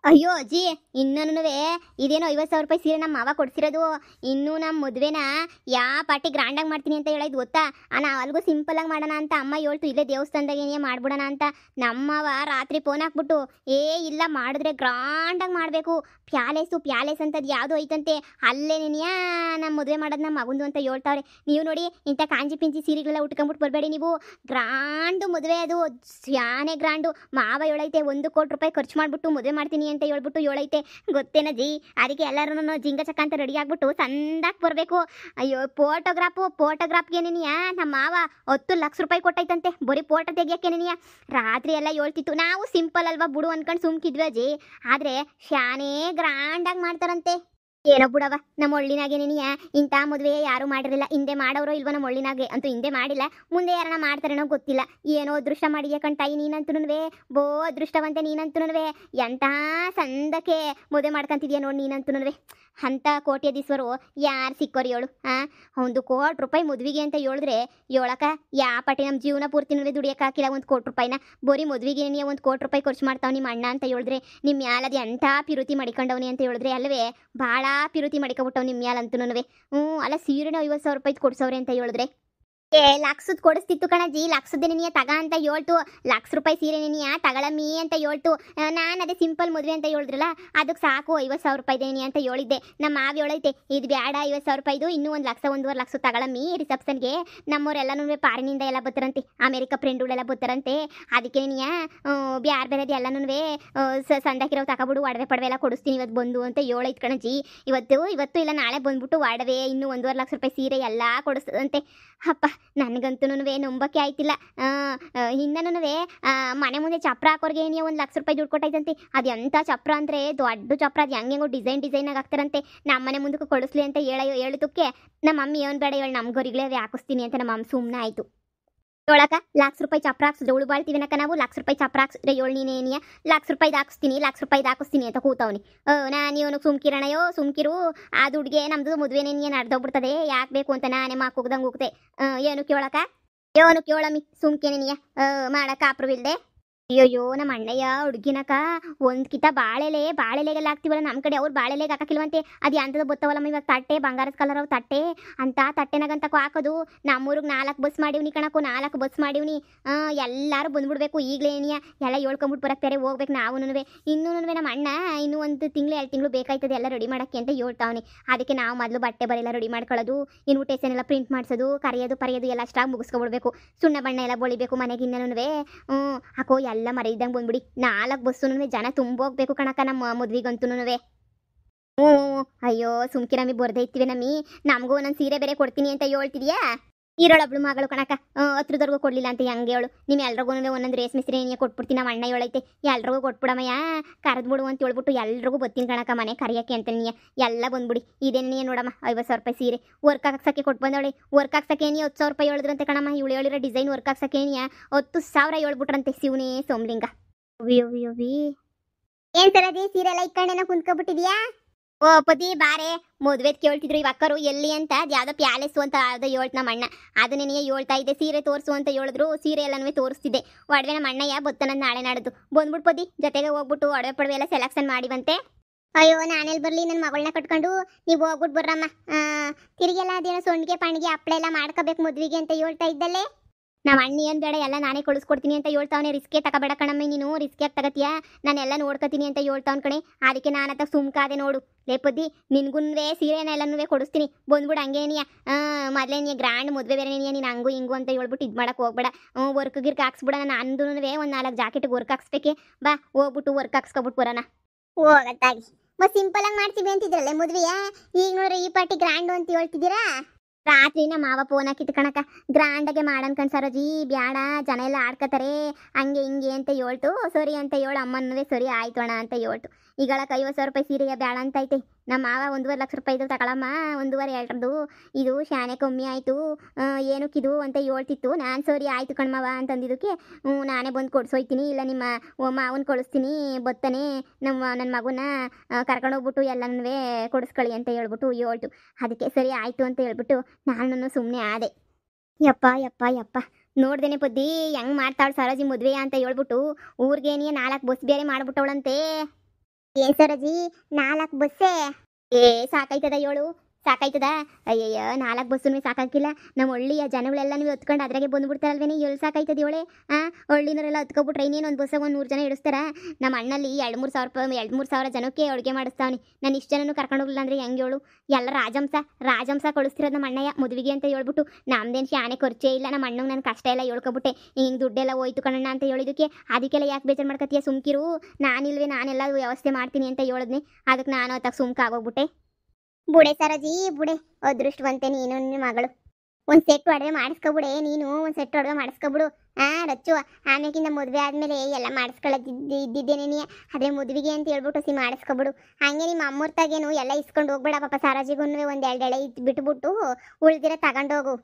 ಅಯ್ಯೋ ಅಜ್ಜಿ, ಇನ್ನೂನುವೆ ಇದೇನೋ 50,000 ರೂಪಾಯಿ ಸೀರೆ ನಮ್ಮ ಮಾವ ಕೊಡ್ಸಿರೋದು. ಇನ್ನೂ ನಮ್ಮ ಮದುವೆನ ಯಾ ಪಾರ್ಟಿ ಗ್ರ್ಯಾಂಡಾಗಿ ಮಾಡ್ತೀನಿ ಅಂತ ಹೇಳಿದ್ ಗೊತ್ತಾ? ನಾವು ಅಲ್ಗೂ ಸಿಂಪಲ್ ಆಗಿ ಮಾಡೋಣ ಅಂತ ಅಮ್ಮ ಹೇಳ್ತು. ಇಲ್ಲೇ ದೇವಸ್ಥಾನದಾಗ ಏನೇ ಮಾಡ್ಬಿಡೋಣ ಅಂತ. ನಮ್ಮವ ರಾತ್ರಿ ಫೋನ್ ಹಾಕ್ಬಿಟ್ಟು, ಇಲ್ಲ ಮಾಡಿದ್ರೆ ಗ್ರ್ಯಾಂಡಾಗಿ ಮಾಡಬೇಕು, ಪ್ಯಾಲೇಸ್ ಅಂತದ್ದು ಯಾವುದೋ ಐತಂತೆ, ಅಲ್ಲೇ ನೆನೆಯಾ ನಮ್ಮ ಮದುವೆ ಮಾಡೋದು ನಮ್ಮ ಮಗುಂದು ಅಂತ ಹೇಳ್ತಾವ್ರೆ. ನೀವು ನೋಡಿ, ಇಂಥ ಕಾಂಜಿ ಪಿಂಜಿ ಸೀರೆಗಳೆಲ್ಲ ಉಟ್ಕೊಂಬಿಟ್ಟು ಬರಬೇಡಿ ನೀವು. ಗ್ರ್ಯಾಂಡು ಮದುವೆ ಅದು, ಶಾನೆ ಗ್ರ್ಯಾಂಡು. ಮಾವ ಹೇಳೈತೆ 1 ಕೋಟಿ ರೂಪಾಯಿ ಖರ್ಚು ಮಾಡಿಬಿಟ್ಟು ಮದುವೆ ಮಾಡ್ತೀನಿ ಅಂತ ಹೇಳ್ಬಿಟ್ಟು ಹೇಳೈತೆ. ಗೊತ್ತೇನ ಜಿ? ಅದಕ್ಕೆ ಎಲ್ಲರೂ ಜಿಂಗ ಚಕ್ಕ ಅಂತ ರೆಡಿ ಆಗ್ಬಿಟ್ಟು ಸಂದಾಕ್ ಬರಬೇಕು. ಅಯ್ಯೋ, ಫೋಟೋಗ್ರಾಫ್ಗೆನೇನಿಯಾ ನಮ್ಮ ಮಾವ 10 ಲಕ್ಷ ರೂಪಾಯಿ ಕೊಟ್ಟೈತಂತೆ ಬರೀ ಫೋಟೋ ತೆಗಿಯೋಕ್ಕೇನೇನಿಯಾ. ರಾತ್ರಿ ಎಲ್ಲ ಹೇಳ್ತಿತ್ತು. ನಾವು ಸಿಂಪಲ್ ಅಲ್ವಾ ಬಿಡು ಅನ್ಕೊಂಡು ಸುಮ್ಕಿದ್ವಿ ಅಜ್ಜಿ. ಆದರೆ ಶಾನೇ ಗ್ರ್ಯಾಂಡಾಗಿ ಮಾಡ್ತಾರಂತೆ. ಏನೋ ಬಿಡವ, ನಮ್ಮ ಒಳ್ಳಿನಾಗೇನೇನಿಯ ಇಂಥ ಮದುವೆ ಯಾರು ಮಾಡಿರಲಿಲ್ಲ. ಹಿಂದೆ ಮಾಡೋರು ಇಲ್ವ? ನಮ್ಮ ಒಳ್ಳಿನಾಗೆ ಅಂತೂ ಹಿಂದೆ ಮಾಡಿಲ್ಲ, ಮುಂದೆ ಯಾರನ್ನ ಮಾಡ್ತಾರೇನೋ ಗೊತ್ತಿಲ್ಲ. ಏನೋ ಅದೃಷ್ಟ ಮಾಡಿದ್ಯಾ ಕಣ್ತಾಯಿ ನೀನಂತೂನುವೆ, ಬೋ ಅದೃಷ್ಟವಂತೆ ನೀನಂತೂನುವೆ. ಎಂಥ ಸಂದಕ್ಕೆ ಮದುವೆ ಮಾಡ್ಕೊಂತಿದ್ಯಾ ನೋಡಿ ನೀನಂತೂನುವೆ. ಅಂಥ ಕೋಟ್ಯಾಧೀಶ್ವರು ಯಾರು ಸಿಕ್ಕೋರು ಹೇಳು? 1 ಕೋಟಿ ರೂಪಾಯಿ ಮದುವೆಗೆ ಅಂತ ಹೇಳಿದ್ರೆ ಹೇಳಕ ಯಾ ಪಾಟಿ ನಮ್ಮ ಜೀವನ ಪೂರ್ತಿನೂ ದುಡಿಯೋಕೆ ಹಾಕಿಲ್ಲ 1 ಕೋಟಿ ರೂಪಾಯಿನ. ಬರೀ ಮದುವೆಗೆ 1 ಕೋಟಿ ರೂಪಾಯಿ ಖರ್ಚು ಮಾಡ್ತಾವ್ ನಿಮ್ಮ ಅಣ್ಣ ಅಂತ ಹೇಳಿದ್ರೆ, ನಿಮ್ಮ ಮ್ಯಾಲದು ಎಂಥ ಪಿರುತಿ ಮಾಡಿಕೊಂಡವನಿ ಅಂತ ಹೇಳಿದ್ರೆ ಅಲ್ಲವೇ, ಭಾಳ ಪಿರುತಿ ಮಾಡಿಕೊಬಿಟ್ಟವ್ ನಿಮ್ಮ ಮ್ಯಾಲಂತೂನುವೆ. ಅಲ್ಲ, ಸೀರೆನ 50,000 ರೂಪಾಯಿ ಕೊಡ್ಸವ್ರೆ ಅಂತ ಹೇಳಿದ್ರೆ ಲಕ್ಷದ್ ಕೊಡಿಸ್ತಿತ್ತು ಕಣಜ್ಜಿ. ಲಕ್ಷದ ನೆನೆಯ ತಗ ಅಂತ ಹೇಳ್ತು. ಲಕ್ಷ ರೂಪಾಯಿ ಸೀರೆ ನೆನೆಯ ತಗಳಮ್ಮಿ ಅಂತ ಹೇಳ್ತು. ನಾನು ಅದೇ ಸಿಂಪಲ್ ಮದುವೆ ಅಂತ ಹೇಳಿದ್ರಲ್ಲ, ಅದಕ್ಕೆ ಸಾಕು 50,000 ರೂಪಾಯಿ ನೆನೆಯ ಅಂತ ಹೇಳಿದ್ದೆ. ನಮ್ಮ ಮಾವ ಹೇಳೈತೆ, ಇದು ಬೇಡ 50,000 ರೂಪಾಯಿದು, ಇನ್ನೂ 1 ಲಕ್ಷ 1.5 ಲಕ್ಷ ತಗಳಮ್ಮಿ ರಿಸೆಪ್ಷನ್ಗೆ. ನಮ್ಮವರೆಲ್ಲನೂ ಪಾರಿನಿಂದ ಎಲ್ಲ ಬರ್ತಾರಂತೆ, ಅಮೇರಿಕಾ ಫ್ರೆಂಡುಗಳೆಲ್ಲ ಬರ್ತಾರಂತೆ. ಅದಕ್ಕೆ ನೆನೆಯ ಬ್ಯಾರೆ ಬೇರೆದು ಎಲ್ಲನೂ ಸಂದಾಕಿರೋ ತಗೊಬಿಡು, ಒಡವೆ ಪಡವೆ ಎಲ್ಲ ಕೊಡಿಸ್ತೀನಿ ಇವತ್ತು ಬಂದು ಅಂತ ಹೇಳೈತೆ ಕಣಜ್ಜಿ. ಇವತ್ತು ಇಲ್ಲ ನಾಳೆ ಬಂದ್ಬಿಟ್ಟು ಒಡವೆ ಇನ್ನೂ 1.5 ಲಕ್ಷ ರೂಪಾಯಿ ಸೀರೆ ಎಲ್ಲ ಕೊಡಿಸ್ತದಂತೆ. ಅಪ್ಪ, ನನಗಂತೂ ನಂಬಕ್ಕೆ ಆಯ್ತಿಲ್ಲ. ಇನ್ನೂ ಮನೆ ಮುಂದೆ ಚಪ್ರ ಹಾಕೋರ್ಗೆ 1 ಲಕ್ಷ ರೂಪಾಯಿ ದುಡ್ಡು ಕೊಟ್ಟೈತಂತೆ. ಅದು ಎಂಥ ಚಪ್ರ ಅಂದರೆ ದೊಡ್ಡ ಚಪ್ರ. ಅದು ಹೆಂಗೆಂಗೋ ಡಿಸೈನಾಗಿ ಹಾಕ್ತಾರಂತೆ. ನಮ್ಮ ಮನೆ ಮುಂದಕ್ಕೆ ಕೊಡಿಸ್ಲಿ ಅಂತ ಹೇಳುತ್ತಕ್ಕೆ ನಮ್ಮ ಮಮ್ಮಿ ಏನು ಬೇಡ ಹೇಳಿ, ನಮ್ಮ ಗೊರಿಗಳೇ ಹಾಕಿಸ್ತೀನಿ ಅಂತ ನಮ್ಮ ಅಮ್ಮ ಸುಮ್ಮನೆ ಆಯಿತು. ಹೇಳಕ ಲಕ್ಷ ರೂಪಾಯಿ ಚಪ್ರ ಹಾಕ್ಸಿದ್ರೆ ಉಳು ಬಾಳ್ತೀವಿನಕ್ಕ ನಾವು. ಲಕ್ಷ ರೂಪಾಯಿ ಚಪ್ರ ಹಾಕ್ಸಿದ್ರೆ ನೀನೇನಿಯ ಲಕ್ಷ ರೂಪಾಯಿ ಹಾಕಿಸ್ತೀನಿ ಅಂತ ಕೂತವನಿ. ನಾನು ಇವನು ಸುಮ್ಕಿರಣಯೋ ಸುಮ್ಕಿರು, ಆ ದುಡ್ಡಿಗೆ ನಮ್ದು ಮದುವೆನೇನಿಯ ನಡೆದೋಗ್ಬಿಡ್ತದೆ, ಯಾಕೆ ಬೇಕು ಅಂತ ನಾನೇ ಮಾಕೋಗ್ದಂಗೆ ಹೋಗ್ತೆ. ಏನು ಕೇಳಮ್ಮಿ ಸುಮ್ಕೇನೇನಿಯ ಮಾಡಕ್ಕ ಅಪ್ರವಿಲ್ದೆ. ಅಯ್ಯೋ, ನಮ್ಮ ಅಣ್ಣಯ್ಯ ಹುಡುಗಿನಕ ಒಂದ್ಕಿತ ಬಾಳೆಲೆಗೆಲ್ಲ ಹಾಕ್ತಿವಲ್ಲ ನಮ್ಮ ಕಡೆ, ಅವ್ರು ಬಾಳೆಲೆಗೆ ಹಾಕಿಲ್ವಂತೆ. ಅದು ಎಂಥದ್ದು ಗೊತ್ತವಲ್ಲಮ್ಮ ಇವಾಗ ತಟ್ಟೆ, ಬಂಗಾರದ ಕಲರ್ ಅವು ತಟ್ಟೆ ಅಂತ ತಟ್ಟೆನಾಗಂತಕೋ ಹಾಕೋದು. ನಮ್ಮೂರಿಗೆ 4 ಬಸ್ ಮಾಡಿವ್ನಿ ಕಣಕ್ಕೋ, 4 ಬಸ್ ಮಾಡಿವ್ನಿ. ಎಲ್ಲರೂ ಬಂದ್ಬಿಡ್ಬೇಕು ಈಗಲೇನಿಯ, ಎಲ್ಲ ಹೇಳ್ಕೊಂಬಿಟ್ಟು ಬರಕ್ತಾರೆ, ಹೋಗ್ಬೇಕು ನಾವು. ಇನ್ನೂ ನಮ್ಮ ಅಣ್ಣ ಇನ್ನೂ 1 ತಿಂಗಳು 2 ತಿಂಗಳು ಬೇಕಾಯ್ತದೆ ಎಲ್ಲ ರೆಡಿ ಮಾಡೋಕ್ಕೆ ಅಂತ ಹೇಳ್ತಾವನಿ. ಅದಕ್ಕೆ ನಾವು ಮೊದಲು ಬಟ್ಟೆ ಬರೆಲ್ಲ ರೆಡಿ ಮಾಡ್ಕೊಳ್ಳೋದು, ಇನ್ವಿಟೇಷನ್ ಎಲ್ಲ ಪ್ರಿಂಟ್ ಮಾಡಿಸೋದು, ಕರೆಯೋದು ಎಲ್ಲ ಅಷ್ಟಾಗಿ ಮುಗಿಸ್ಕೊಬಿಡ್ಬೇಕು. ಸುಣ್ಣ ಬಣ್ಣ ಎಲ್ಲ ಬಳಿಬೇಕು ಮನೆಗೆ. ಇನ್ನೂ ಹಾಕೋ ಎಲ್ಲ ಮರೆಯಿದ್ದಂಗೆ ಬಂದ್ಬಿಡಿ. 4 ಬಸ್ಸು ಜನ ತುಂಬೋಗ್ಬೇಕು ಕಣಕ್ಕ ನಮ್ಮ ಮದ್ವಿಗಂತೂನುವೆ. ಅಯ್ಯೋ ಸುಮ್ಕಿರಮ್ಮಿ ಬರ್ದೇ ಇರ್ತೀವಿ ನಮ್ಮಿ. ನಮಗೂ ಒಂದೊಂದು ಸೀರೆ ಬೇರೆ ಕೊಡ್ತೀನಿ ಅಂತ ಹೇಳ್ತಿದ್ಯಾ? ಈರೊಳಬ್ಳು ಮಗಳು ಕಣಕ್ಕ, 10ರವರೆಗೂ ಕೊಡಲಿಲ್ಲ ಅಂತ ಹೆಂಗೆ ಹೇಳು? ನೀವು ಎಲ್ರಿಗೂ ಒಂದೊಂದು ರೇಷ್ಮೆ ಸೀರೆ ಕೊಟ್ಬಿಡ್ತೀನಿ. ನಮ್ಮ ಅಣ್ಣ ಹೇಳೈತೆ ಎಲ್ರಿಗೂ ಕೊಟ್ಬಿಡಮ್ಮಯ್ಯ, ಕರೆದ್ಬಿಡು ಅಂತ ಹೇಳ್ಬಿಟ್ಟು ಎಲ್ರಿಗೂ ಬರ್ತೀನಿ ಕಣಕ್ಕ ಮನೆ ಕರಿಯೋಕ್ಕೆ ಅಂತ. ಎಲ್ಲ ಬಂದ್ಬಿಡಿ. ಇದೇನೇ ನೋಡಮ್ಮ 50,000 ರೂಪಾಯಿ ಸೀರೆ ವರ್ಕ್ ಹಾಕ್ಸಕ್ಕೆ ಕೊಟ್ಟು ಬಂದವಳೆ. ವರ್ಕ್ ಹಾಕ್ಸಕ್ಕೆ 10,000 ರೂಪಾಯಿ ಹೇಳಿದ್ರಂತೆ ಕಣಮ್ಮ. ಇವಳು ಹೇಳಿರೋ ಡಿಸೈನ್ ವರ್ಕ್ ಹಾಕ್ಸಕ್ಕೆ 10,000 ಹೇಳ್ಬಿಟ್ರಂತೆ. ಶಿವನೇ ಸೋಮ್ಲಿಂಗ. ಏನ್ ಸರದಿ ಸೀರೆ ಎಲ್ಲ ಇಕ್ಕಂಡೇನ ಕುಂತ್ಕೊಬಿಟ್ಟಿದ್ಯಾ? ಓ ಪತಿ ಬಾರೆ, ಮದುವೆದ್ ಕೇಳ್ತಿದ್ರು ಇವ್ ಅಕ್ಕರು ಎಲ್ಲಿ ಅಂತ. ಯಾವ್ದೋ ಪ್ಯಾಲೇಸು ಅಂತ ಅದು ಹೇಳ್ತ ನಮ್ಮ ಅಣ್ಣ. ಅದನ್ನೇ ಹೇಳ್ತಾ ಇದ್ದೆ, ಸೀರೆ ತೋರಿಸು ಅಂತ ಹೇಳಿದ್ರು. ಸೀರೆ ಎಲ್ಲನೂ ತೋರಿಸ್ತಿದ್ದೆ. ಒಡವೆ ನಮ್ಮ ಅಣ್ಣಯ್ಯ ಬತ್ತನಂದು ನಾಳೆ ನಾಡ್ದು ಬಂದ್ಬಿಟ್ಟು ಪದಿ ಜೊತೆಗೆ ಹೋಗ್ಬಿಟ್ಟು ಒಡವೆ ಪಡವೆ ಎಲ್ಲ ಸೆಲೆಕ್ಷನ್ ಮಾಡಿವಂತೆ. ಅಯ್ಯೋ, ನಾನೆಲ್ಲಿ ಬರಲಿ, ನನ್ನ ಮಗಳನ್ನ ಕಟ್ಕೊಂಡು ನೀವು ಹೋಗ್ಬಿಟ್ಟು ಬರ್ರಮ್ಮ. ತಿರುಗೆಲ್ಲ ಅದೇನೋ ಸೊಂಡಿಗೆ ಪಣಿಗೆ ಹಪ್ಪಳ ಎಲ್ಲ ಮಾಡ್ಕೋಬೇಕು ಮದುವೆಗೆ ಅಂತ ಹೇಳ್ತಾ ಇದ್ದಲ್ಲೇ. ನಮ್ಮ ಅಣ್ಣಿ ಏನು ಬೇಡ, ಎಲ್ಲ ನಾನೇ ಕೊಡಿಸ್ಕೊಡ್ತೀನಿ ಅಂತ ಹೇಳ್ತಾವನೆ. ರಿಸ್ಕೇ ತಗೋಬೇಡ ಕಣಮ್ಮಿ ನೀನು, ರಿಸ್ಕ್ ಯಾಕೆ ತಗತೀಯಾ? ನಾನೆಲ್ಲ ನೋಡ್ಕೊತೀನಿ ಅಂತ ಹೇಳ್ತಾವನ್ ಕಣೆ. ಅದಕ್ಕೆ ನಾನು ಅತ್ತ ಸುಮ್ಕಾದೆ ನೋಡು. ಲೇಪದ್ದಿ ನಿನ್ಗುನ್ವೇ ಸೀರೆನೆಲ್ಲನೂ ಕೊಡಿಸ್ತೀನಿ, ಬಂದ್ಬಿಡು ಹಂಗೇನಿಯ. ಮೊದಲೇ ಗ್ರ್ಯಾಂಡ್ ಮದುವೆ ಬೇರೆ ನೀನು ಹಂಗು ಹಿಂಗು ಅಂತ ಹೇಳ್ಬಿಟ್ಟು ಇದು ಮಾಡಕ್ಕೆ ಹೋಗ್ಬೇಡ. ವರ್ಕ್ ಗಿರ್ಕ್ ಹಾಕ್ಸ್ಬಿಡ. ನಾನು ಅಂದೂ ಒಂದು 4 ಜಾಕೆಟ್ಗೆ ವರ್ಕ್ ಹಾಕ್ಸ್ಬೇಕೆ. ಬಾ ಹೋಗ್ಬಿಟ್ಟು ವರ್ಕ್ ಹಾಕ್ಸ್ಕೊಬಿಟ್ಟು ಬರೋಣ. ಹೋಗತ್ತಾಗಿ ಸಿಂಪಲ್ ಆಗಿ ಮಾಡ್ತೀವಿ ಅಂತಿದ್ರಲ್ಲೇ ಮದುವೆಯ, ಈಗ ನೋಡ್ರಿ ಈ ಪಾರ್ಟಿ ಗ್ರ್ಯಾಂಡು ಅಂತ ಹೇಳ್ತಿದ್ದೀರಾ? ರಾತ್ರಿ ನಮ್ಮ ಮಾವ ಫೋನ್ ಹಾಕಿತ್ತು ಕಣಕ್ಕ, ಗ್ರ್ಯಾಂಡಾಗೆ ಮಾಡನ್ಕಂಡು ಸರೋಜಿ ಬ್ಯಾಡ, ಜನ ಎಲ್ಲ ಆಡ್ಕತಾರೆ ಹಂಗೆ ಹಿಂಗೆ ಅಂತ ಹೇಳ್ತು. ಸರಿ ಅಂತ ಹೇಳು ಅಮ್ಮನೂ ಸರಿ ಆಯ್ತು ಅಣ್ಣ ಅಂತ ಹೇಳ್ತು. ಈಗಳಕ್ಕೆ 50,000 ರೂಪಾಯಿ ಸೀರೆಗೆ ಬ್ಯಾಡ ಅಂತ ಐತೆ. ನಮ್ಮ ಮಾವ 1.5 ಲಕ್ಷ ರೂಪಾಯಿದು ತಗೊಳಮ್ಮ, 1.5 ಇದು ಶಾನೆ ಕಮ್ಮಿ ಆಯಿತು ಏನಕ್ಕಿದು ಅಂತ ಹೇಳ್ತಿತ್ತು. ನಾನು ಸರಿ ಆಯಿತು ಕಣ್ಮವ ಅಂತಂದಿದ್ದಕ್ಕೆ ನಾನೇ ಬಂದು ಕೊಡ್ಸೋಯ್ತೀನಿ, ಇಲ್ಲ ನಿಮ್ಮ ಮಾವನ ಕಳಿಸ್ತೀನಿ ಬತ್ತಾನೆ, ನನ್ನ ಮಗುನ ಕರ್ಕೊಂಡೋಗ್ಬಿಟ್ಟು ಎಲ್ಲನೂ ಕೊಡಿಸ್ಕೊಳ್ಳಿ ಅಂತ ಹೇಳ್ಬಿಟ್ಟು ಹೇಳ್ತು. ಅದಕ್ಕೆ ಸರಿ ಆಯಿತು ಅಂತ ಹೇಳ್ಬಿಟ್ಟು ನಾನು ಸುಮ್ಮನೆ ಆದೆ. ಯಪ್ಪ ನೋಡ್ದೇನೆ ಪದ್ದಿ ಹೆಂಗೆ ಮಾಡ್ತಾಳು ಸರೋಜಿ ಮದುವೆ ಅಂತ ಹೇಳ್ಬಿಟ್ಟು ಊರಿಗೇನಿಯ 4 ಬಸ್ ಬೇರೆ ಮಾಡ್ಬಿಟ್ಟವಳಂತೆ. ಏನ್ ಸರಜಿ 4 ಬಸ್ಸೇ? ಏ ಸಾಕಾಯ್ತದ ಏಳು, ಸಾಕಾಯ್ತದ. ಅಯ್ಯಯ್ಯ 4 ಬಸ್ಸು ಸಾಕಾಗಿಲ್ಲ. ನಮ್ಮ ಹಳ್ಳಿಯ ಜನಗಳೆಲ್ಲ ನೀವು ಹೊತ್ಕೊಂಡು ಅದ್ರಾಗೆ ಬಂದ್ಬಿಡ್ತಾರಲ್ವೇನೆ, ಎಲ್ಲಿ ಸಾಕಾಯ್ತದ ಏಳೆ? ಹಳ್ಳಿನವರೆಲ್ಲ ಹೊತ್ಕೊಬಿಟ್ರೆ ಇನ್ನೇನು ಬಸ್ಸಾಗ 100 ಜನ ಇಡಿಸ್ತಾರ. ನಮ್ಮ ಅಣ್ಣಲ್ಲಿ 2-3 ಸಾವಿರ ರೂಪಾಯಿ 2-3 ಸಾವಿರ ಜನಕ್ಕೆ ಅಡುಗೆ ಮಾಡಿಸ್ತಾವನಿ. ನಾನು ಇಷ್ಟು ಜನನು ಕರ್ಕೊಂಡು ಹೋಗ್ಲಿಲ್ಲ ಅಂದ್ರೆ ಹೆಂಗೆ ಹೇಳು? ಎಲ್ಲ ರಾಜಂಸ ಕಳಿಸ್ತಿರೋದು ನಮ್ಮ ಅಣ್ಣಯ್ಯ ಮದುವೆಗೆ ಅಂತ ಹೇಳ್ಬಿಟ್ಟು. ನಮ್ದೇನು ಶಾನೆ ಖರ್ಚೇ ಇಲ್ಲ. ನಮ್ಮ ಅಣ್ಣಂಗೆ ನನ್ನ ಕಷ್ಟ ಎಲ್ಲ ಹೇಳ್ಕೊಬಿಟ್ಟೆ, ಹಿಂಗೆ ದುಡ್ಡೆಲ್ಲ ಹೋಯ್ತು ಕಣಣ್ಣ ಅಂತ ಹೇಳಿದಕ್ಕೆ ಅದಕ್ಕೆಲ್ಲ ಯಾಕೆ ಬೇಜಾರು ಮಾಡ್ಕೊತೀಯ, ಸುಮ್ಕಿರು, ನಾನೆಲ್ಲ ವ್ಯವಸ್ಥೆ ಮಾಡ್ತೀನಿ ಅಂತ ಹೇಳಿದ್ನಿ. ಅದಕ್ಕೆ ನಾನು ಅತ್ತಾಗ ಸುಮ್ಕ ಆಗೋಗ್ಬಿಟ್ಟೆ. ಬುಡೆ ಸರಜಿ ಬುಡೆ, ಅದೃಷ್ಟವಂತೆ ನೀನು ನಿನ್ನ ಮಗಳು. ಒಂದು ಸೆಟ್ ಒಡವೆ ಮಾಡಿಸ್ಕೊಬಿಡೆ ನೀನು, ಒಂದು ಸೆಟ್ ಒಡವೆ ಮಾಡಿಸ್ಕೊಬಿಡು. ರಚ್ಚು, ಆಮೇಕಿಂದ ಮದುವೆ ಆದಮೇಲೆ ಎಲ್ಲ ಮಾಡಿಸ್ಕೊಳ್ಳೋದಿದ್ದೇನೆ ನೀ. ಅದೇ ಮದುವೆಗೆ ಅಂತ ಹೇಳ್ಬಿಟ್ಟು ಮಾಡಿಸ್ಕೊಬಿಡು. ಹಂಗೆ ನಿಮ್ಮ ಅಮ್ಮೂರ್ತಾಗೇನು ಎಲ್ಲ ಇಸ್ಕೊಂಡು ಹೋಗ್ಬೇಡ ಪಾಪ. ಸರಜಿಗೂ ಒಂದು 2 ಎಳೆ ಬಿಟ್ಬಿಟ್ಟು ಉಳ್ದಿರ ತಗೊಂಡೋಗು.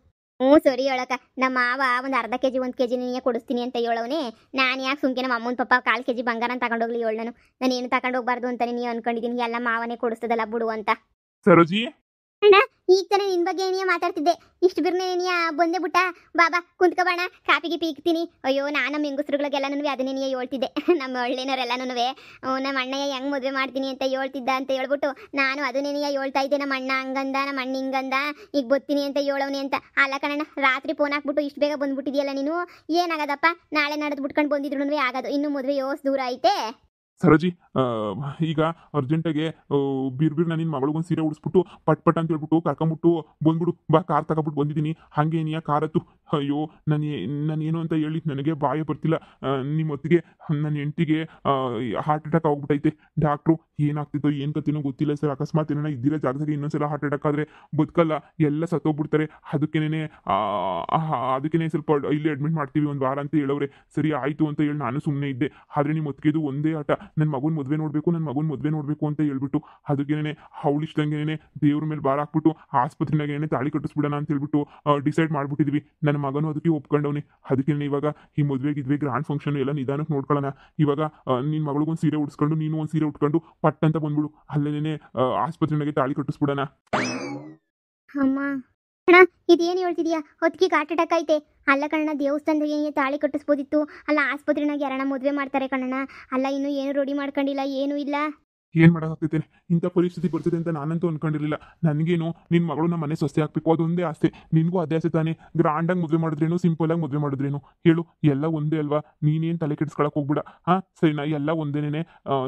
ಸರಿ ಹೇಳಕ್ಕ. ನಮ್ಮ ಮಾವ ಒಂದು ಅರ್ಧ ಕೆಜಿ 1 ಕೆಜಿ ನೀನೇ ಕೊಡಿಸ್ತೀನಿ ಅಂತ ಹೇಳೋನೆ. ನಾನು ಯಾಕೆ ಸುಮ್ಕೆ ನಮ್ಮ ಅಮ್ಮನ ಪಾಪ 1/4 ಕೆಜಿ ಬಂಗಾರ ತಗೊಂಡೋಗ್ಲಿ ಹೇಳು. ನಾನು ಏನು ತಗೊಂಡೋಗ್ಬಾರ್ದು ಅಂತಾನೆ ನೀವು ಅನ್ಕೊಂಡಿದ್ದೀನಿ. ಎಲ್ಲ ಮಾವನೇ ಕೊಡಿಸ್ತದಲ್ಲ ಬಿಡು ಅಂತ. ಸರೋಜಿ ಅಣ್ಣ, ಈಗ ತಾನೇ ನಿನ್ ಬಗ್ಗೆ ಏನಿಯ ಮಾತಾಡ್ತಿದ್ದೆ, ಇಷ್ಟು ಬಿರ್ನೆ ಏನಿಯ ಬಂದೆ ಬಿಟ್ಟ. ಬಾಬಾ ಕುಂತ್ಕೊಬಾಣ, ಕಾಪಿಗೆ ಪೀಕ್ತೀನಿ. ಅಯ್ಯೋ ನಾನು ನಮ್ಮ ಹೆಂಗಸ್ರುಗಳಿಗೆಲ್ಲನೂ ಅದನ್ನೇ ಹೇಳ್ತಿದ್ದೆ. ನಮ್ಮ ಹಳ್ಳಿನವರೆಲ್ಲನೂ ನಮ್ಮ ಅಣ್ಣಯ್ಯ ಹೆಂಗೆ ಮದುವೆ ಮಾಡ್ತೀನಿ ಅಂತ ಹೇಳ್ತಿದ್ದ ಅಂತ ಹೇಳ್ಬಿಟ್ಟು ನಾನು ಅದನ್ನೇ ಹೇಳ್ತಾ ಇದ್ದೆ. ನಮ್ಮ ಅಣ್ಣ ಹಂಗಂದ, ನಮ್ಮ ಅಣ್ಣ ಹಿಂಗಂದ, ಈಗ ಬರ್ತೀನಿ ಅಂತ ಹೇಳೋನಿ ಅಂತ. ಅಲ್ಲ ಕಣಣ್ಣ, ರಾತ್ರಿ ಫೋನ್ ಹಾಕ್ಬಿಟ್ಟು ಇಷ್ಟು ಬೇಗ ಬಂದ್ಬಿಟ್ಟಿದೆಯಲ್ಲ ನೀನು. ಏನಾಗದಪ್ಪ, ನಾಳೆ ನಡೆದು ಬಿಟ್ಕೊಂಡು ಬಂದಿದ್ರು ಆಗೋದು. ಇನ್ನು ಮದುವೆ ಯೋಸ್ ದೂರ ಐತೆ. ಸರೋಜಿ, ಈಗ ಅರ್ಜೆಂಟಾಗೆ ಬಿರ್ಬಿರ್ನ ನಿನ್ನ ಮಗಳಿಗೊಂದು ಸೀರೆ ಉಡಿಸ್ಬಿಟ್ಟು ಪಟ್ ಅಂತ ಹೇಳ್ಬಿಟ್ಟು ಕರ್ಕೊಂಬಿಟ್ಟು ಬಂದ್ಬಿಡು ಬಾ. ಕಾರ್ ತಗೊಬಿಟ್ಟು ಬಂದಿದ್ದೀನಿ. ಹಾಗೆ ನೀಯ ಕಾರತ್ತು. ಅಯ್ಯೋ ನಾನೇನು ಅಂತ ಹೇಳಿ ನನಗೆ ಬಾಯ ಬರ್ತಿಲ್ಲ. ನಿಮ್ಮ ಹೊತ್ತಿಗೆ ನನ್ನ ಹೆಂಡತಿಗೆ ಹಾರ್ಟ್ ಅಟ್ಯಾಕ್ ಆಗ್ಬಿಟ್ಟೈತೆ. ಡಾಕ್ಟ್ರು ಏನಾಗ್ತಿತ್ತೋ ಏನು ಕತ್ತಿನೋ ಗೊತ್ತಿಲ್ಲ ಸರ್. ಅಕಸ್ಮಾತ್ ಏನಾರ ಇದ್ದಿರೋ ಜಾಗದಾಗೆ ಇನ್ನೊಂದ್ಸಲ ಹಾರ್ಟ್ ಅಟ್ಯಾಕ್ ಆದರೆ ಬದುಕಲ್ಲ, ಎಲ್ಲ ಸತ್ತೋಗ್ಬಿಡ್ತಾರೆ. ಅದಕ್ಕೇನೆ ಸ್ವಲ್ಪ ಇಲ್ಲಿ ಅಡ್ಮಿಟ್ ಮಾಡ್ತೀವಿ 1 ವಾರ ಅಂತ ಹೇಳೋರೆ. ಸರಿ ಆಯಿತು ಅಂತ ಹೇಳಿ ನಾನು ಸುಮ್ಮನೆ ಇದ್ದೆ. ಆದರೆ ನಿಮ್ಮ ಹೊತ್ತಿಗೆದು ಒಂದೇ ಆಟ, ನನ್ನ ಮಗನ ಮದುವೆ ನೋಡಬೇಕು ಅಂತ ಹೇಳ್ಬಿಟ್ಟು ಅದಕ್ಕೇನೆ ಅವಳಿಷ್ಟಂಗೆನೆ ದೇವ್ರ ಮೇಲೆ ಭಾರ ಹಾಕ್ಬಿಟ್ಟು ಆಸ್ಪತ್ರೆನಾಗೇನೆ ತಾಳಿ ಕಟ್ಟಿಸ್ಬಿಡೋಣ ಅಂತ ಹೇಳ್ಬಿಟ್ಟು ಡಿಸೈಡ್ ಮಾಡ್ಬಿಟ್ಟಿದ್ವಿ. ನನ್ನ ಮಗನೂ ಅದಕ್ಕೆ ಒಪ್ಕೊಂಡವನಿ. ಅದಕ್ಕೇನೆ ಇವಾಗ ಈ ಮದುವೆಗಿದ್ವಿ ಗ್ರ್ಯಾಂಡ್ ಫಂಕ್ಷನ್ ಎಲ್ಲ ನಿಧಾನಕ್ಕೆ ನೋಡ್ಕೊಳ್ಳೋಣ. ಇವಾಗ ನಿನ್ನ ಮಗಳಿಗೊಂದು ಸೀರೆ ಉಡ್ಸ್ಕೊಂಡು ನೀನು ಒಂದು ಸೀರೆ ಉಟ್ಕೊಂಡು ಪಟ್ ಅಂತ ಬಂದ್ಬಿಡು. ಅಲ್ಲೇನೆ ಆಸ್ಪತ್ರೆನಾಗೆ ತಾಳಿ ಕಟ್ಟಿಸ್ಬಿಡೋಣ. ಅಮ್ಮ ಅಣ್ಣ, ಇದೇನು ಹೇಳ್ತಿದ್ಯಾ? ಹೊತ್ತಿಗೆ ಹಾರ್ಟ್ ಅಟ್ಯಾಕ್ ಐತೆ. ಅಲ್ಲ ಕಣ್ಣ, ದೇವಸ್ಥಾನದಾಗ ತಾಳಿ ಕಟ್ಟಿಸ್ಬೋದಿತ್ತು. ಅಲ್ಲ ಆಸ್ಪತ್ರೆನಾಗ ಯಾರಣ್ಣ ಮದುವೆ ಮಾಡ್ತಾರೆ ಕಣ್ಣ. ಅಲ್ಲ ಇನ್ನೂ ಏನು ರೆಡಿ ಮಾಡ್ಕೊಂಡಿಲ್ಲ, ಏನೂ ಇಲ್ಲ. ಏನು ಮಾಡೋಕ್ಕಾಗ್ತೈತೆ? ಇಂಥ ಪರಿಸ್ಥಿತಿ ಬರ್ತದೆ ಅಂತ ನಾನಂತೂ ಅನ್ಕೊಂಡಿರಲಿಲ್ಲ. ನನಗೇನು ನಿನ್ನ ಮಗಳು ನಮ್ಮ ಮನೆ ಸೊಸೆ ಹಾಕ್ಬೇಕು ಅದೊಂದೇ ಆಸೆ. ನಿನಗೂ ಅದೇ ಆಸೆ ತಾನೇ? ಗ್ರ್ಯಾಂಡಾಗಿ ಮದುವೆ ಮಾಡಿದ್ರೇನು, ಸಿಂಪಲಾಗಿ ಮದುವೆ ಮಾಡಿದ್ರೇನು ಹೇಳು? ಎಲ್ಲ ಒಂದೇ ಅಲ್ವಾ? ನೀನೇನು ತಲೆ ಕೆಡಿಸ್ಕೊಳಕ್ಕೆ ಹೋಗ್ಬಿಡ. ಸರಿನಾ? ಎಲ್ಲ ಒಂದೇನೆ.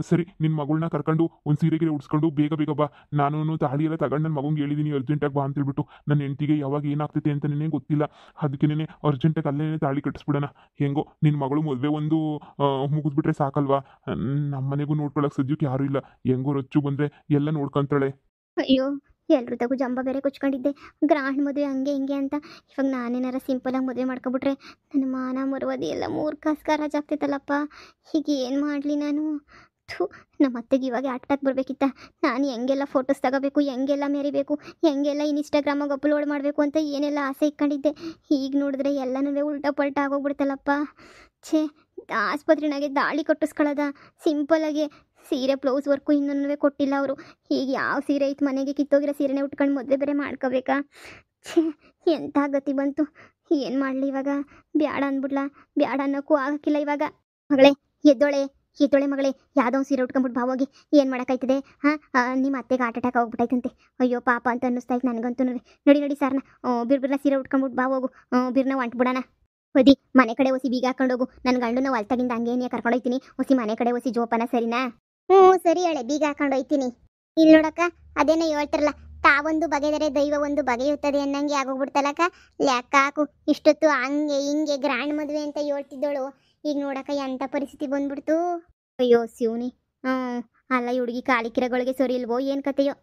ಸರಿ, ನಿನ್ನ ಮಗಳನ್ನ ಕರ್ಕೊಂಡು ಒಂದು ಸೀರೆಗೆ ಉಡ್ಸ್ಕೊಂಡು ಬೇಗ ಬಾ. ನಾನು ತಾಳಿ ಎಲ್ಲ ತಗೊಂಡು ನನ್ನ ಮಗಂಗೆ ಹೇಳಿದ್ದೀನಿ ಅರ್ಜೆಂಟಾಗಿ ಬಾ ಅಂತ ಹೇಳ್ಬಿಟ್ಟು. ನನ್ನ ಹೆಂಡತಿಗೆ ಯಾವಾಗ ಏನಾಗ್ತೈತೆ ಅಂತ ನನಗೆ ಗೊತ್ತಿಲ್ಲ. ಅದಕ್ಕೇನೆ ಅರ್ಜೆಂಟಾಗಿ ಅಲ್ಲೇ ತಾಳಿ ಕಟ್ಟಿಸ್ಬಿಡೋಣ. ಹೆಂಗೋ ನಿನ್ನ ಮಗಳು ಮದುವೆ ಒಂದು ಮುಗಿದ್ಬಿಟ್ರೆ ಸಾಕಲ್ವಾ? ನಮ್ಮ ಮನೆಗೂ ನೋಡ್ಕೊಳಕ್ಕೆ ಸದ್ಯಕ್ಕೆ ಯಾರೂ ಇಲ್ಲ. ಹೆಂಗೋ ರಚ್ಚು ಬಂದ್ರೆ ಎಲ್ಲ ನೋಡ್ಕೊಂತಾಳೆ. ಅಯ್ಯೋ, ಎಲ್ರೂ ತಗೋ ಜಂಬ ಬೇರೆ ಕುಚ್ಕೊಂಡಿದ್ದೆ, ಗ್ರಾಂಡ್ ಮದುವೆ ಹಂಗೆ ಹಿಂಗೆ ಅಂತ. ಇವಾಗ ನಾನೇನಾರ ಸಿಂಪಲಾಗಿ ಮದುವೆ ಮಾಡ್ಕೊಬಿಟ್ರೆ ನನ್ನ ಮಾನ ಮರುವದಿ ಎಲ್ಲ 3 ಕಾಸು ಖರಾಜ್ ಆಗ್ತೈತಲ್ಲಪ್ಪ. ಹೀಗೆ ಏನು ಮಾಡಲಿ ನಾನು? ನಮ್ಮ ಅತ್ತೆಗೆ ಇವಾಗ ಅಟ್ಟಾಕ್ ಬರಬೇಕಿತ್ತ. ನಾನು ಹೆಂಗೆಲ್ಲ ಫೋಟೋಸ್ ತಗೋಬೇಕು, ಹೆಂಗೆಲ್ಲ ಮೆರಿಬೇಕು, ಹೆಂಗೆಲ್ಲ ಇನ್ಸ್ಟಾಗ್ರಾಮಾಗ ಅಪ್ಲೋಡ್ ಮಾಡಬೇಕು ಅಂತ ಏನೆಲ್ಲ ಆಸೆ ಇಟ್ಕೊಂಡಿದ್ದೆ. ಈಗ ನೋಡಿದ್ರೆ ಎಲ್ಲನೂ ಉಲ್ಟಾ ಪಲ್ಟಾ ಆಗೋಗ್ಬಿಡ್ತಲ್ಲಪ್ಪ. ಛೇ, ಆಸ್ಪತ್ರೆನಾಗೆ ದಾಳಿ ಕಟ್ಟಿಸ್ಕೊಳ್ಳೋದ? ಸಿಂಪಲಾಗಿ ಸೀರೆ ಬ್ಲೌಸ್ ವರ್ಕು ಇನ್ನೂ ಕೊಟ್ಟಿಲ್ಲ ಅವರು. ಹೀಗೆ ಯಾವ ಸೀರೆ ಐತೆ ಮನೆಗೆ? ಕಿತ್ತೋಗಿರೋ ಸೀರೆನೇ ಉಟ್ಕೊಂಡು ಮದುವೆ ಬೇರೆ ಮಾಡ್ಕೋಬೇಕಾ? ಛೇ, ಎಂಥ ಗತಿ ಬಂತು. ಏನು ಮಾಡಲಿ ಇವಾಗ? ಬ್ಯಾಡ ಅಂದ್ಬಿಡ್ಲಾ? ಬ್ಯಾಡ ಅನ್ನೋಕ್ಕೂ ಆಗಕ್ಕಿಲ್ಲ ಇವಾಗ. ಮಗಳೇ ಎದ್ದೊಳೆ ಮಗಳೇ, ಯಾವುದೋ ಒಂದು ಸೀರೆ ಉಟ್ಕೊಂಡ್ಬಿಟ್ಟು ಭಾವಾಗಿ ಏನು ಮಾಡೋಕ್ಕಾಯ್ತದೆ? ನಿಮ್ಮ ಅತ್ತೆಗೆ ಹಾರ್ಟ್ ಅಟ್ಯಾಕ್ ಆಗ್ಬಿಟ್ಟೈತಂತೆ. ಅಯ್ಯೋ ಪಾಪ ಅಂತ ಅನ್ನಿಸ್ತಾಯ್ತು ನನಗಂತೂ. ನೋಡಿ ಸರ್ನ, ಬಿರ್ನ ಸೀರೆ ಉಟ್ಕೊಂಡ್ಬಿಟ್ಟು ಬಾ ಹೋಗು. ಬಿರ್ನ ಹೊಂಟ್ಬಿಡೋಣ. ಒದಿ ಮನೆ ಕಡೆ ಒಸಿ ಬೀಗ ಹಾಕೊಂಡೋಗು. ನನ್ನ ಗಂಡನ ಹೊಲ್ತಾಗಿಂದ ಹಂಗೇನೇ ಕರ್ಕೊಂಡೋಯ್ತೀನಿ. ಒಸಿ ಮನೆ ಕಡೆ ಒಸಿ ಜೋಪಾನ, ಸರಿನಾ? ಸರಿ ಹೇಳೆ, ಬೀಗ ಹಾಕೊಂಡೋಯ್ತೀನಿ. ಇಲ್ಲಿ ನೋಡಕ್ಕ, ಅದೇನೋ ಹೇಳ್ತಾರಲ್ಲ, ತಾವೊಂದು ಬಗೆದರೆ ದೈವ ಒಂದು ಬಗೆಯುತ್ತದೆ ಅನ್ನಂಗೆ ಆಗೋಗ್ಬಿಡ್ತಲ್ಲಕ್ಕ. ಲೆಕ್ಕ ಹಾಕು, ಇಷ್ಟೊತ್ತು ಹಂಗೆ ಹಿಂಗೆ ಗ್ರ್ಯಾಂಡ್ ಮದುವೆ ಅಂತ ಹೇಳ್ತಿದ್ದೋಳು, ಈಗ ನೋಡಕ್ಕ ಎಂಥ ಪರಿಸ್ಥಿತಿ ಬಂದ್ಬಿಡ್ತು. ಅಯ್ಯೋ ಶಿವನಿ. ಅಲ್ಲ ಈ ಹುಡುಗಿ ಕಾಲಿಕಿರಗಳಿಗೆ ಸರಿ ಇಲ್ವೋ ಏನು ಕತೆಯೋ?